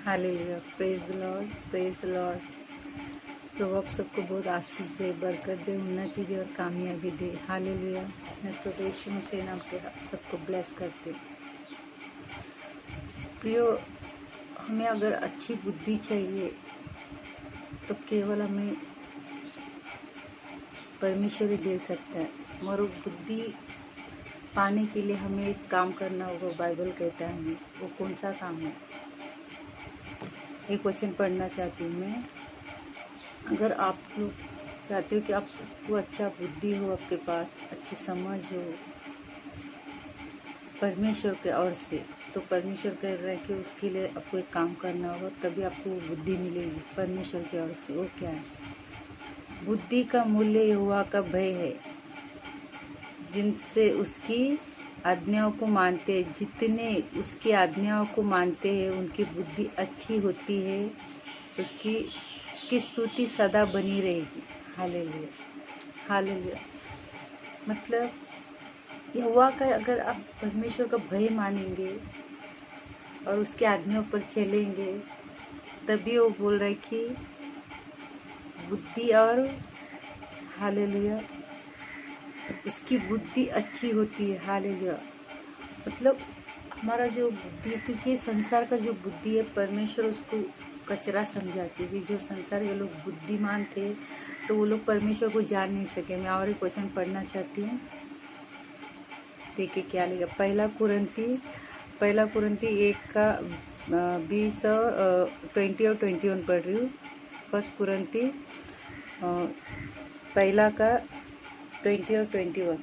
Hallelujah, praise the lord, praise the lord. प्रभु आप सबको बहुत आशीष दे, बरकत दे, उन्नति दे और कामयाबी दे। हालेलुया। मैं प्रभु यीशु मसीह नाम के आप सबको ब्लेस करते। प्रियो, हमें अगर अच्छी बुद्धि चाहिए तो केवल हमें परमेश्वर ही दे सकता है। मगर वो बुद्धि पाने के लिए हमें एक काम करना होगा। बाइबल कहता है हमें, वो कौन सा काम है? एक वचन पढ़ना चाहती हूँ मैं। अगर आप लोग चाहते हो कि आपको अच्छा बुद्धि हो, आपके पास अच्छी समझ हो परमेश्वर के ओर से, तो परमेश्वर कह रहा है कि उसके लिए आपको एक काम करना होगा, तभी आपको वो बुद्धि मिलेगी परमेश्वर की ओर से। वो क्या है? बुद्धि का मूल्य यहोवा का भय है। जिनसे उसकी आज्ञाओं को मानते हैं, जितने उसकी आज्ञाओं को मानते हैं, उनकी बुद्धि अच्छी होती है। उसकी स्तुति सदा बनी रहेगी। Hallelujah, hallelujah. मतलब यहोवा का, अगर आप परमेश्वर का भय मानेंगे और उसके आज्ञाओं पर चलेंगे, तभी वो बोल रहे कि बुद्धि और हालेलुया, उसकी बुद्धि अच्छी होती है। हालेलुया। मतलब हमारा जो बुद्धि, क्योंकि संसार का जो बुद्धि है, परमेश्वर उसको कचरा समझाती है। जो संसार के लोग बुद्धिमान थे तो वो लोग परमेश्वर को जान नहीं सके। मैं और एक वचन पढ़ना चाहती हूँ, देखिए क्या लिखा। पहला कुरिन्थी 1 का 20 और 20 और 21 पढ़ रही हूँ। फर्स्ट कुरिन्थी पहला का 20 और 21।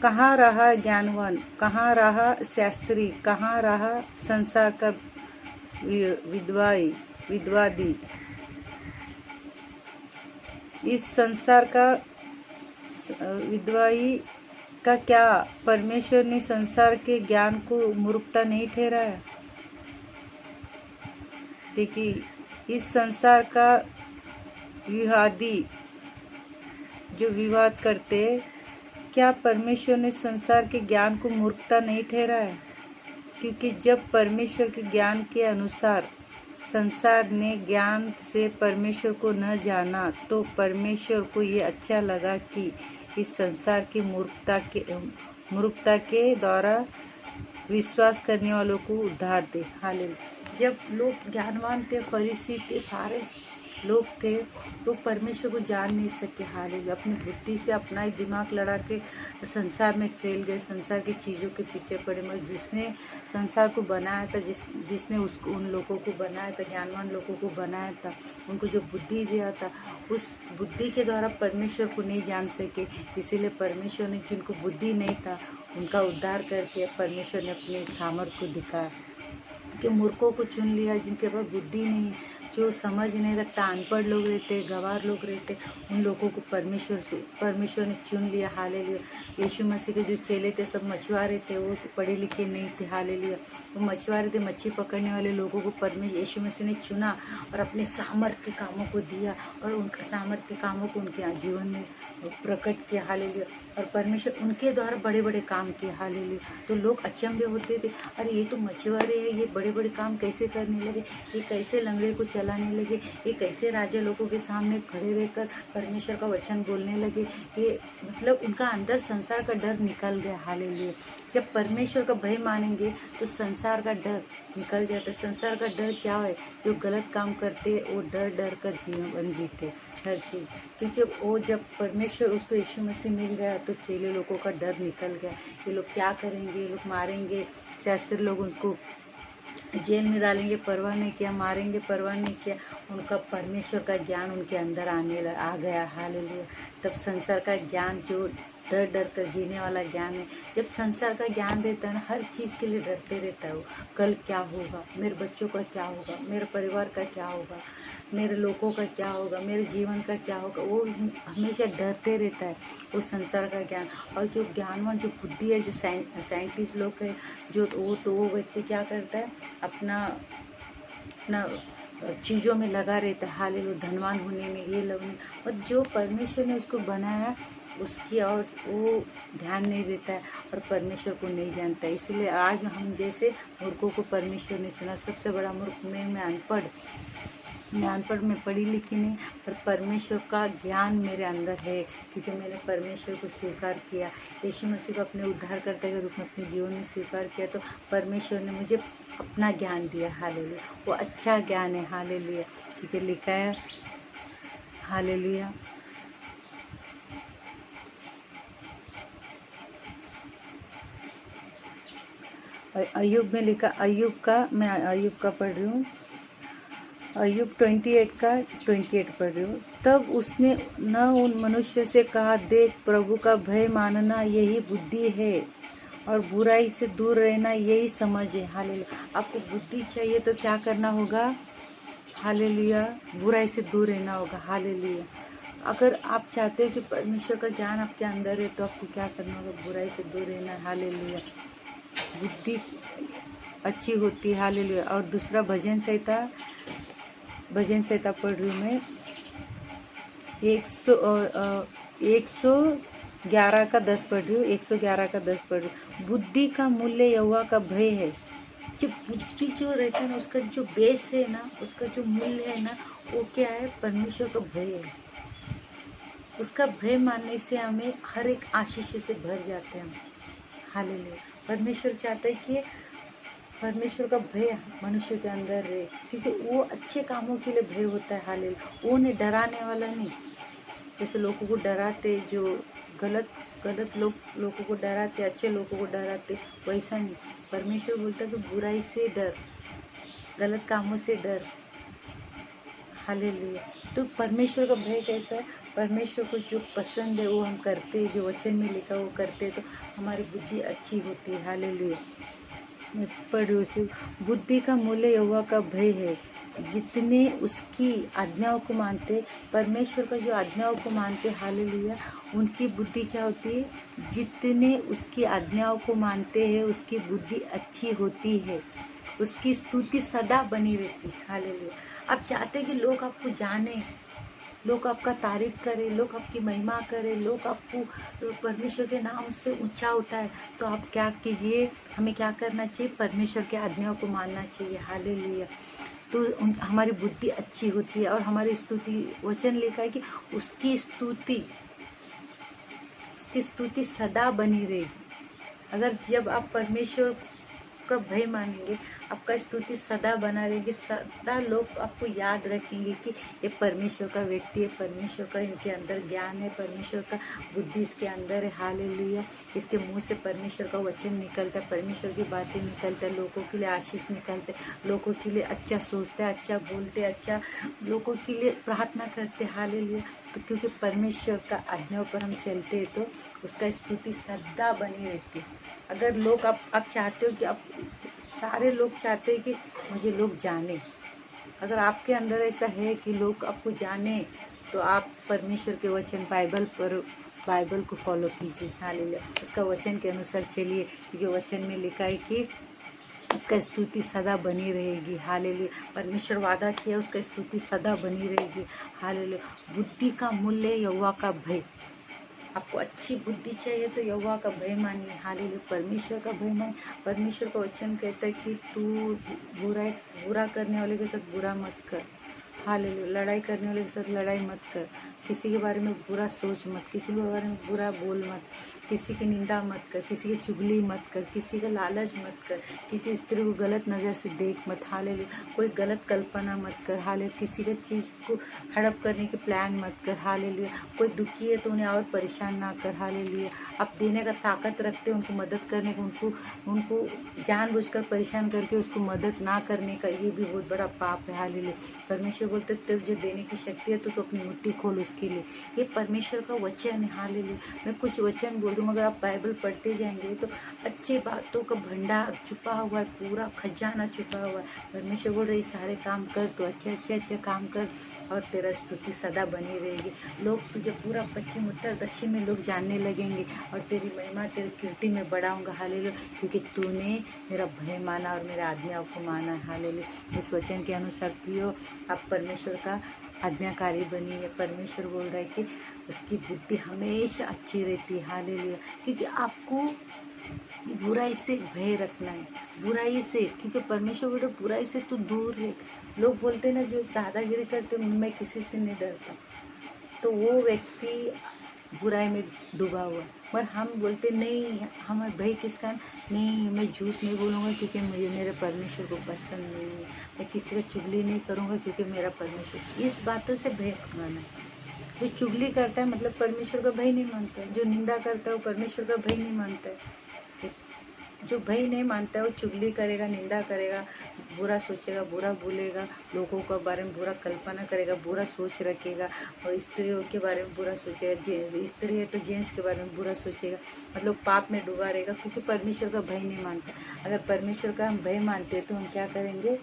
कहाँ रहा ज्ञानवान, कहाँ रहा शास्त्री, कहाँ रहा संसार का विद्वादी। इस संसार का विद्वाई का क्या परमेश्वर ने संसार के ज्ञान को मूर्खता नहीं ठहराया? देखिए, इस संसार का विवादी जो विवाद करते, क्या परमेश्वर ने संसार के ज्ञान को मूर्खता नहीं ठहराया? क्योंकि जब परमेश्वर के ज्ञान के अनुसार संसार ने ज्ञान से परमेश्वर को न जाना, तो परमेश्वर को ये अच्छा लगा कि इस संसार की मूर्खता के द्वारा विश्वास करने वालों को उद्धार दे। हालेलुया। जब लोग ज्ञानवान थे, फरीसी थे, सारे लोग थे, तो परमेश्वर को जान नहीं सके। हालेलुया। अपनी बुद्धि से अपना ही दिमाग लड़ा के संसार में फैल गए, संसार की चीज़ों के पीछे पड़े। मगर जिसने संसार को बनाया था, जिसने उसको, उन लोगों को बनाया था, ज्ञानवान लोगों को बनाया था, उनको जो बुद्धि दिया था, उस बुद्धि के द्वारा परमेश्वर को नहीं जान सके। इसीलिए परमेश्वर ने, जिनको बुद्धि नहीं था, उनका उद्धार करके परमेश्वर ने अपने सामर्थ्य को दिखाया। कि मूर्खों को चुन लिया, जिनके पास बुद्धि नहीं, जो समझ नहीं रखता, अनपढ़ लोग रहते, गंवार लोग रहते, उन लोगों को परमेश्वर ने चुन लिया। हालेलुया। यीशु मसीह के जो चेले थे, सब मछुआरे थे, वो पढ़े लिखे नहीं थे। हालेलुया। वो मछुआरे थे, मच्छी पकड़ने वाले लोगों को यीशु मसीह ने चुना और अपने सामर्थ्य के कामों को दिया, और उनके सामर्थ्य के कामों को उनके जीवन में प्रकट किया। हालेलुया। और परमेश्वर उनके द्वारा बड़े बड़े काम किए। हालेलुया। तो लोग अचंभे होते थे, अरे ये तो मछुआरे हैं, ये बड़े बड़े काम कैसे करने लगे, ये कैसे लंगड़े को चलाने लगे, ये कैसे राजा लोगों के सामने खड़े रहकर परमेश्वर का वचन बोलने लगे। ये मतलब उनका अंदर संसार का डर निकल गया। हालेलुया। जब परमेश्वर का भय मानेंगे तो संसार का डर निकल जाता है। संसार का डर क्या है? जो गलत काम करते वो डर कर जीवन जीते हर चीज़। क्योंकि वो जब परमेश्वर, उसको यीशु मसीह मिल गया, तो चेले लोगों का डर निकल गया। ये लोग क्या करेंगे, ये लोग मारेंगे, शास्त्री लोग उनको जेल में डालेंगे, परवाह नहीं किया, मारेंगे, परवाह नहीं किया। उनका परमेश्वर का ज्ञान उनके अंदर आ गया। हालेलुया। तब संसार का ज्ञान, जो डर कर जीने वाला ज्ञान है, जब संसार का ज्ञान देता है ना, हर चीज़ के लिए डरते रहता है वो। कल क्या होगा, मेरे बच्चों का क्या होगा, मेरे परिवार का क्या होगा, मेरे लोगों का क्या होगा, मेरे जीवन का क्या होगा, वो हमेशा डरते रहता है, वो संसार का ज्ञान। और जो ज्ञानवान, जो बुद्धि है, जो साइंटिस्ट लोग है, जो वो व्यक्ति क्या करता है, अपना चीज़ों में लगा रहता है, हालेलुया, धनवान होने में, ये लगने, और जो परमेश्वर ने उसको बनाया उसकी और वो ध्यान नहीं देता है और परमेश्वर को नहीं जानता है। इसलिए आज हम जैसे मूर्खों को परमेश्वर ने चुना। सबसे बड़ा मूर्ख मैं अनपढ़, मैं पढ़ी लिखी नहीं, पर परमेश्वर का ज्ञान मेरे अंदर है, क्योंकि मैंने परमेश्वर को स्वीकार किया, यीशु मसीह को अपने उद्धारकर्ता के रूप में अपने जीवन में स्वीकार किया, तो परमेश्वर ने मुझे अपना ज्ञान दिया। हालेलुया, वो अच्छा ज्ञान है। हालेलुया, क्योंकि लिखा है, हालेलुया, अय्यूब में लिखा, मैं अय्यूब का पढ़ रही हूँ, अय्यूब 28 पढ़ रही हूँ। तब उसने न उन मनुष्य से कहा, देख, प्रभु का भय मानना यही बुद्धि है और बुराई से दूर रहना यही समझ है। हालेलुया, आपको बुद्धि चाहिए तो क्या करना होगा? हालेलुया, बुराई से दूर रहना होगा। हालेलुया, अगर आप चाहते हो कि परमेश्वर का ज्ञान आपके अंदर है तो आपको क्या करना होगा? बुराई से दूर रहना है। हालेलुया, बुद्धि अच्छी होती है। हालेलुया, और दूसरा भजन संहिता पढ़ रही हूँ मैं, 111 का 10 पढ़ रही हूँ, 111 का 10 पढ़ रही हूँ। बुद्धि का मूल्य यहोवा का भय है। जो बुद्धि जो रहती है ना, उसका जो बेस है ना, उसका जो मूल्य है ना, वो क्या है? परमेश्वर का भय है। उसका भय मानने से हमें हर एक आशीष से भर जाते हैं हम। हालेलुया, परमेश्वर चाहता है कि परमेश्वर का भय मनुष्य के अंदर रहे, क्योंकि वो अच्छे कामों के लिए भय होता है। हालेलुया, वो नहीं, डराने वाला नहीं। जैसे लोगों को डराते, जो गलत लोगों को डराते, अच्छे लोगों को डराते, वैसा नहीं। परमेश्वर बोलता है कि बुराई से डर, गलत कामों से डर। हालेलुया, तो परमेश्वर का भय कैसा है? परमेश्वर को जो पसंद है वो हम करते हैं, जो वचन में लिखा वो करते हैं, तो हमारी बुद्धि अच्छी होती है। हालेलुया, मैं पढ़ रही हूँ, बुद्धि का मूल्य यहोवा का भय है, जितने उसकी आज्ञाओं को मानते, परमेश्वर का जो आज्ञाओं को मानते, हालेलुया, उनकी बुद्धि क्या होती है? जितने उसकी आज्ञाओं को मानते हैं उसकी बुद्धि अच्छी होती है, उसकी स्तुति सदा बनी रहती है। हालेलुया, आप चाहते कि लोग आपको जाने, लोग आपका तारीफ करें, लोग आपकी महिमा करें, लोग आपको परमेश्वर के नाम से ऊंचा उठाए, तो आप क्या कीजिए? हमें क्या करना चाहिए? परमेश्वर के आज्ञाओं को मानना चाहिए। हालेलुया, तो हमारी बुद्धि अच्छी होती है और हमारी स्तुति, वचन लिखा है कि उसकी स्तुति सदा बनी रहेगी। अगर जब आप परमेश्वर का भय मानेंगे, आपका स्तुति सदा बना रहेगी, सदा लोग आपको याद रखेंगे कि ये परमेश्वर का व्यक्ति है, परमेश्वर का इनके अंदर ज्ञान है, परमेश्वर का बुद्धि इसके अंदर है। हालेलुया, इसके मुंह से परमेश्वर का वचन निकलता है, परमेश्वर की बातें निकलता है, लोगों के लिए आशीष निकलते, लोगों के लिए अच्छा सोचते, अच्छा बोलते, अच्छा लोगों के लिए प्रार्थना करते। हालेलुया, तो क्योंकि परमेश्वर का आज्ञाओं पर हम चलते हैं तो उसका स्तुति सदा बनी रहती है। अगर लोग आप चाहते हो कि आप, सारे लोग चाहते हैं कि मुझे लोग जाने, अगर आपके अंदर ऐसा है कि लोग आपको जाने, तो आप परमेश्वर के वचन बाइबल को फॉलो कीजिए। हालेलुया, उसका वचन के अनुसार चलिए, क्योंकि वचन में लिखा है कि उसका स्तुति सदा बनी रहेगी। हालेलुया, परमेश्वर वादा किया, उसका स्तुति सदा बनी रहेगी। हालेलुया, बुद्धि का मूल्य यहोवा का भय। आपको अच्छी बुद्धि चाहिए तो यहोवा का भय मानिए। हालेलुया, परमेश्वर का भय मानिए। परमेश्वर का वचन कहता है कि तू बुरा करने वाले के साथ बुरा मत कर। हालेलुया, लड़ाई करने वाले के साथ लड़ाई मत कर, किसी के बारे में बुरा सोच मत, किसी के बारे में बुरा बोल मत, किसी की निंदा मत कर, किसी की चुगली मत कर, किसी का लालच मत कर, किसी स्त्री को गलत नज़र से देख मत। हालेलुया, कोई गलत कल्पना मत कर। हालेलुया, किसी का चीज़ को हड़प करने के प्लान मत कर। हालेलुया, कोई दुखी है तो उन्हें और परेशान ना कर। हालेलुया, आप देने का ताकत रखते हो उनको मदद करने को, उनको जानबूझकर परेशान करके उसको मदद ना करने का, ये भी बहुत बड़ा पाप है। हालेलुया, परमेश्वर बोलते तुझे देने की शक्ति है तो अपनी मुट्ठी खोल उसके लिए। ये परमेश्वर का वचन है। हालेलुया। मैं कुछ वचन बोल दूँ मगर आप बाइबल पढ़ते जाएंगे तो अच्छे बातों का भंडार छुपा हुआ है, पूरा खजाना छुपा हुआ है। परमेश्वर बोल रहे सारे काम कर, तो अच्छे काम कर और तेरा स्तुति सदा बनी रहेगी। लोग तुझे पूरा पश्चिम उत्तर दक्षिण में लोग जानने लगेंगे और तेरी महिमा तेरी कीर्ति में बढ़ाऊंगा। हालेलुया। क्योंकि तूने मेरा भय माना और मेरा आज्ञाओं को माना। हालेलुया। इस वचन के अनुसार प्रियो आप परमेश्वर का आज्ञाकारी बनिए। परमेश्वर बोल रहा है कि उसकी बुद्धि हमेशा अच्छी रहती है। हालेलुया। क्योंकि आपको बुराई से भय रखना है, बुराई से, क्योंकि परमेश्वर बोल रहा है बुराई से तू दूर है। लोग बोलते ना जो दादागिरी करते मैं किसी से नहीं डरता, तो वो व्यक्ति बुराई में डूबा हुआ। पर हम बोलते नहीं, हमें भय किसका नहीं, मैं झूठ नहीं बोलूँगा क्योंकि मुझे मेरे परमेश्वर को पसंद नहीं है। मैं किसी का चुगली नहीं करूँगा क्योंकि मेरा परमेश्वर। इस बातों से भय माना। जो चुगली करता है मतलब परमेश्वर का भय नहीं मानता है। जो निंदा करता है वो परमेश्वर का भय नहीं मानता है। जो भय नहीं मानता है वो चुगली करेगा, निंदा करेगा, बुरा सोचेगा, बुरा बोलेगा, लोगों के बारे में बुरा कल्पना करेगा, बुरा सोच रखेगा और स्त्रियों के बारे में बुरा सोचेगा, स्त्री है तो जेंट्स के बारे में बुरा सोचेगा, मतलब पाप में डूबा रहेगा क्योंकि परमेश्वर का भय नहीं मानता। अगर परमेश्वर का हम भय मानते हैं तो हम क्या करेंगे,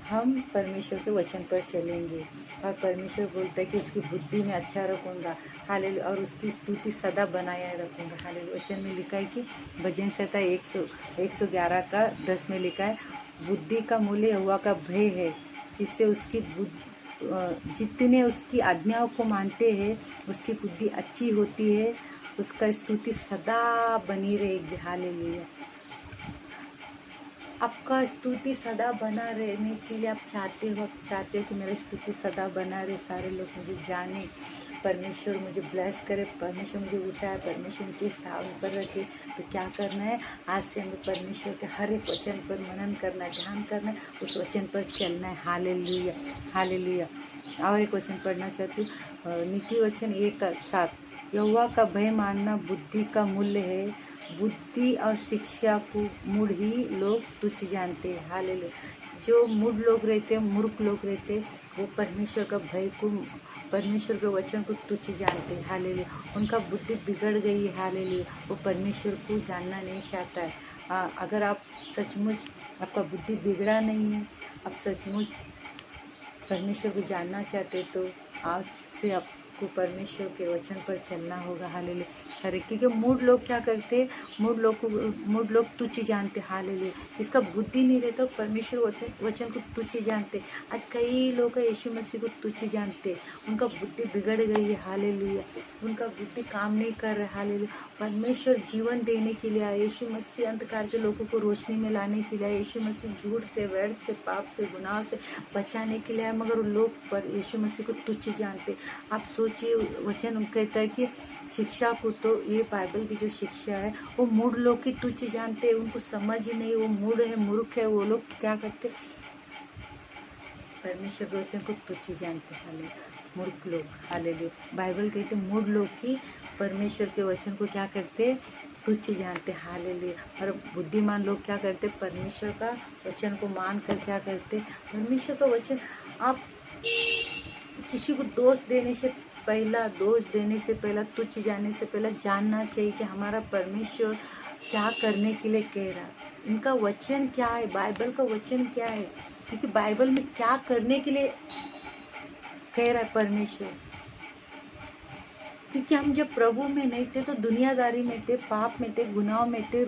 हम परमेश्वर के वचन पर चलेंगे और परमेश्वर बोलता है कि उसकी बुद्धि में अच्छा रखूँगा। हालेलुया। और उसकी स्तुति सदा बनाए रखूँगा। हालेलुया। वचन में लिखा है कि भजन संहिता 111 का 10 में लिखा है, बुद्धि का मूल्य यहोवा का भय है, जिससे उसकी जितने उसकी आज्ञाओं को मानते हैं उसकी बुद्धि अच्छी होती है, उसका स्तुति सदा बनी रहेगी। हालेलुया। आपका स्तुति सदा बना रहने के लिए आप चाहते हो कि मेरी स्तुति सदा बना रहे, सारे लोग मुझे जाने, परमेश्वर मुझे ब्लेस करे, परमेश्वर मुझे उठाए, परमेश्वर मुझे स्थान पर रखे। तो क्या करना है, आज से हमें परमेश्वर के हर एक वचन पर मनन करना, ध्यान करना, उस वचन पर चलना है। हालेलुया। हालेलुया। और एक वचन पढ़ना चाहती हूँ, नीति वचन 1:7, यहोवा का भय मानना बुद्धि का मूल्य है, बुद्धि और शिक्षा को मूढ़ ही लोग तुच्छ जानते हैं। हालेलुया। जो मूढ़ लोग रहते हैं, मूर्ख लोग रहते हैं, वो परमेश्वर का भय को, परमेश्वर के वचन को तुच्छ जानते हैं। हालेलुया। उनका बुद्धि बिगड़ गई है। हालेलुया। वो परमेश्वर को जानना नहीं चाहता है। अगर आप सचमुच आपका बुद्धि बिगड़ा नहीं है, आप सचमुच परमेश्वर को जानना चाहते तो आज से आपको परमेश्वर के वचन पर चलना होगा। हालेलुया। हर एक, क्योंकि मूढ़ लोग क्या करते हैं, मूढ़ लोग तुच्छ जानते। हालेलुया। जिसका बुद्धि नहीं रहता परमेश्वर वचन को तुच्छ जानते। आज कई लोग यीशु मसीह को तुच्छ जानते, उनका बुद्धि बिगड़ गई है। हालेलुया। उनका बुद्धि काम नहीं कर रहा। हालेलुया। परमेश्वर जीवन देने के लिए आए, यीशु मसीह अंधकार के लोगों को रोशनी में लाने के लिए आए, यीशु मसीह झूठ से, व्यर्थ से, पाप से, गुनाह से बचाने के लिए आए, मगर लोग पर यीशु मसीह को तुच्छ जानते। आप सोचिए, वचन कहता है कि शिक्षा को, तो ये बाइबल की जो शिक्षा है वो मूढ़ लोग की तुच्छ जानते हैं, उनको समझ ही नहीं, वो मूढ़ है, मूर्ख है, वो लोग क्या करते, परमेश्वर के वचन को तुच्छ जानते। हालेलुया। मूर्ख लोग। हालेलुया। बाइबल कहते मूढ़ लोग ही परमेश्वर के वचन को क्या करते, तुच्छ जानते। हालेलुया। और बुद्धिमान लोग क्या करते, परमेश्वर का वचन को मान कर क्या करते, परमेश्वर का वचन, आप किसी को दोष देने से पहला, तुच्छ जाने से पहला जानना चाहिए कि हमारा परमेश्वर क्या करने के लिए कह रहा है, इनका वचन क्या है, बाइबल का वचन क्या है, क्योंकि बाइबल में क्या करने के लिए कह रहा है परमेश्वर। क्योंकि हम जब प्रभु में नहीं थे तो दुनियादारी में थे, पाप में थे, गुनाह में थे,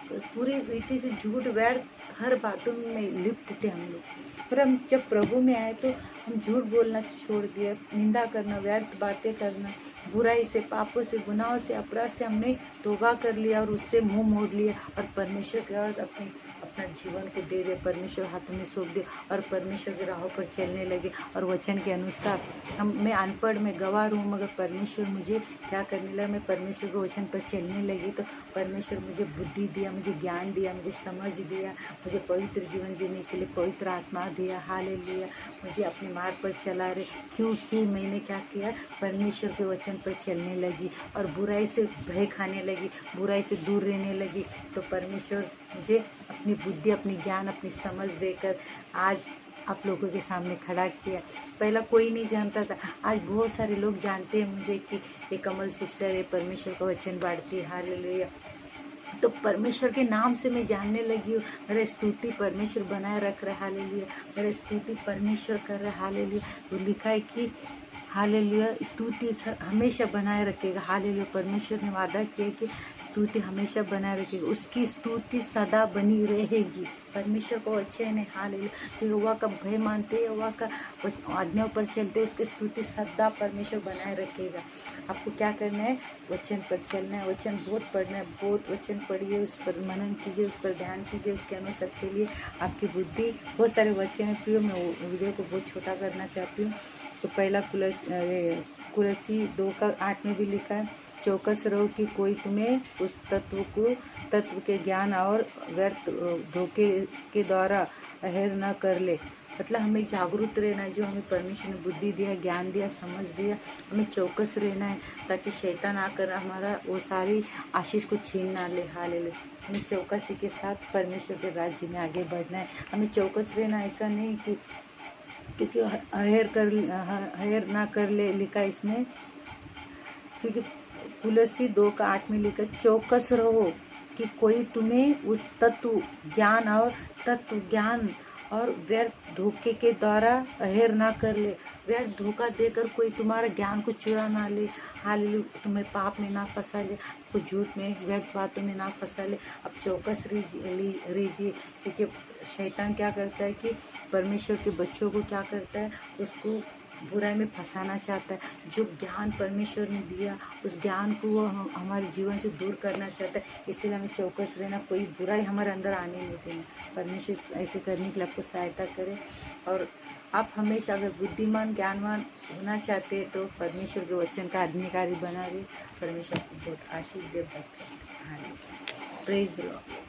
पूरी रीति से झूठ व्यर्थ हर बातों में लिप्त थे हम लोग। पर हम जब प्रभु में आए तो हम झूठ बोलना छोड़ दिया, निंदा करना, व्यर्थ बातें करना, बुराई से, पापों से, गुनाहों से, अपराध से हमने तौबा कर लिया और उससे मुंह मोड़ लिया और परमेश्वर के पास अपना जीवन को दे दिया, परमेश्वर हाथ में सौंप दिया और परमेश्वर की राहों पर चलने लगे। और वचन के अनुसार मैं अनपढ़, मैं गवार हूँ, मगर परमेश्वर मुझे क्या करने लगा, मैं परमेश्वर के वचन पर चलने लगी तो परमेश्वर मुझे बुद्धि दिया, मुझे ज्ञान दिया, मुझे समझ दिया, मुझे पवित्र जीवन जीने के लिए पवित्र आत्मा दिया। हालेलुया। मुझे अपने मार्ग पर चला रहे, क्योंकि मैंने क्या किया, परमेश्वर के वचन पर चलने लगी और बुराई से भय खाने लगी, बुराई से दूर रहने लगी। तो परमेश्वर मुझे अपनी बुद्धि, अपनी ज्ञान, अपनी समझ देकर आज आप लोगों के सामने खड़ा किया। पहला कोई नहीं जानता था, आज बहुत सारे लोग जानते हैं मुझे कि ये कमल सिस्टर ये परमेश्वर का वचन बांटती है। हालेलुया। तो परमेश्वर के नाम से मैं जानने लगी हूँ। मेरा स्तुति परमेश्वर बनाए रख रहा है। हालेलुया। मेरा स्तुति परमेश्वर कर रहा है। हालेलुया। तो लिखा है कि हालेलुया स्तुति हमेशा बनाए रखेगा। हालेलुया। परमेश्वर ने वादा किया कि स्तुति हमेशा बनाए रखेगा, उसकी स्तुति सदा बनी रहेगी। परमेश्वर को वचन है। हालेलुया। जो यहोवा का भय मानते, यहोवा का आज्ञा पर चलते, उसकी स्तुति सदा परमेश्वर बनाए रखेगा। आपको क्या करना है? वचन पर चलना है, वचन बहुत पढ़ना है, बहुत वचन पढ़िए, उस पर मनन कीजिए, उस पर ध्यान कीजिए, उसके अनुसार चलिए। आपकी बुद्धि, बहुत सारे वचन है प्रियो, मैं वीडियो को बहुत छोटा करना चाहती हूँ। तो पहला कुलसी 2:8 में भी लिखा है, चौकस रहो कि कोई तुम्हें उस तत्व के ज्ञान और व्यर्थ धोखे के द्वारा अहेर न कर ले। मतलब हमें जागरूक रहना है। जो हमें परमेश्वर ने बुद्धि दिया, ज्ञान दिया, समझ दिया, हमें चौकस रहना है ताकि शैतान आकर हमारा वो सारी आशीष को छीन ना ले। हालेलुया। हमें चौकसी के साथ परमेश्वर के राज्य में आगे बढ़ना है। हमें चौकस रहना, ऐसा नहीं कि क्योंकि अहेर ना कर ले लिखा इसमें, क्योंकि कुलसी 2:8 में लिखा, चौकस रहो कि कोई तुम्हें उस तत्व ज्ञान और व्यर्थ धोखे के द्वारा अहेर ना कर ले। व्यर्थ धोखा देकर कोई तुम्हारा ज्ञान को चुरा ना ले। हालेलुया। तुम्हें पाप में ना फंसा ले, आपको झूठ में, व्यर्थ बातों में ना फंसा ले। अब चौकस रहिए, क्योंकि शैतान क्या करता है कि परमेश्वर के बच्चों को क्या करता है, उसको बुराई में फंसाना चाहता है। जो ज्ञान परमेश्वर ने दिया, उस ज्ञान को वो हमारे जीवन से दूर करना चाहता है। इसीलिए हमें चौकस रहना, कोई बुराई हमारे अंदर आने नहीं देना। परमेश्वर ऐसे करने के लिए आपको सहायता करे। और आप हमेशा अगर बुद्धिमान, ज्ञानवान होना चाहते हैं तो परमेश्वर के वचन का आज्ञाकारी बना रहे। परमेश्वर को बहुत आशीष दे। Praise the Lord.